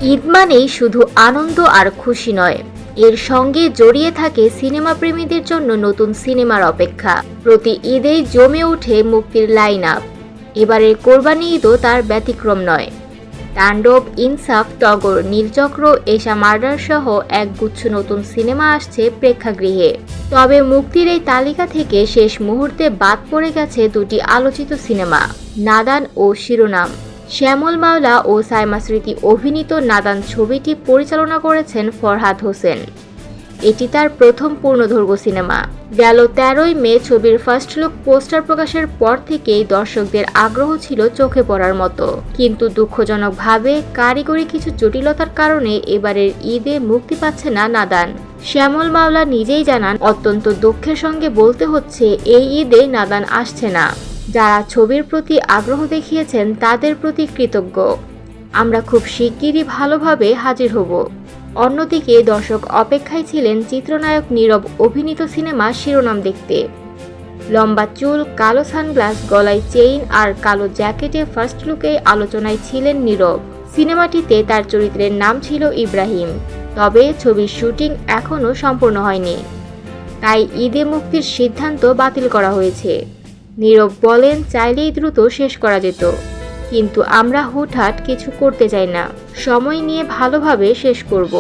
ঈদ মানেই শুধু আনন্দ আর খুশি নয়, এর সঙ্গে জড়িয়ে থাকে সিনেমা প্রেমীদের জন্য নতুন সিনেমার অপেক্ষা। প্রতি ঈদেই জমে ওঠে মুক্তির লাইন আপ। এবারের কোরবানি ঈদও তার ব্যতিক্রম নয়। তাণ্ডব, ইনসাফ, টগর, নীলচক্র, এশা মার্ডার সহ একগুচ্ছ নতুন সিনেমা আসছে প্রেক্ষাগৃহে। তবে মুক্তির এই তালিকা থেকে শেষ মুহূর্তে বাদ পড়ে গেছে দুটি আলোচিত সিনেমা, নাদান ও শিরোনাম। শ্যামল মাওলা ও সাইমা স্মৃতি অভিনীত নাদান ছবিটি পরিচালনা করেছেন ফরহাদ হোসেন। এটি তার প্রথম পূর্ণদৈর্ঘ্য সিনেমা। গেল 13ই মে ছবির ফার্স্ট লুক পোস্টার প্রকাশের পর থেকেই দর্শকদের আগ্রহ ছিল চোখে পড়ার মতো, কিন্তু দুঃখজনকভাবে কারিগরি কিছু জটিলতার কারণে এবারের ঈদে মুক্তি পাচ্ছে না নাদান। শ্যামল মাওলা নিজেই জানান, অত্যন্ত দুঃখের সঙ্গে বলতে হচ্ছে এই ঈদে নাদান আসছে না। যারা ছবির প্রতি আগ্রহ দেখিয়েছেন তাদের প্রতি কৃতজ্ঞ। আমরা খুব শিগগিরই ভালোভাবে হাজির হব। অন্যদিকে দর্শক অপেক্ষায় ছিলেন চিত্রনায়ক নীরব অভিনীত সিনেমা শিরোনাম দেখতে। লম্বা চুল, কালো সানগ্লাস, গলায় চেইন আর কালো জ্যাকেটে ফার্স্ট লুকে আলোচনায় ছিলেন নীরব। সিনেমাটিতে তার চরিত্রের নাম ছিল ইব্রাহিম। তবে ছবির শুটিং এখনও সম্পূর্ণ হয়নি, তাই ঈদে মুক্তির সিদ্ধান্ত বাতিল করা হয়েছে। নীরব বলেন, চাইলেই দ্রুত শেষ করা যেত, কিন্তু আমরা হুটহাট কিছু করতে চাই না, সময় নিয়ে ভালোভাবে শেষ করব।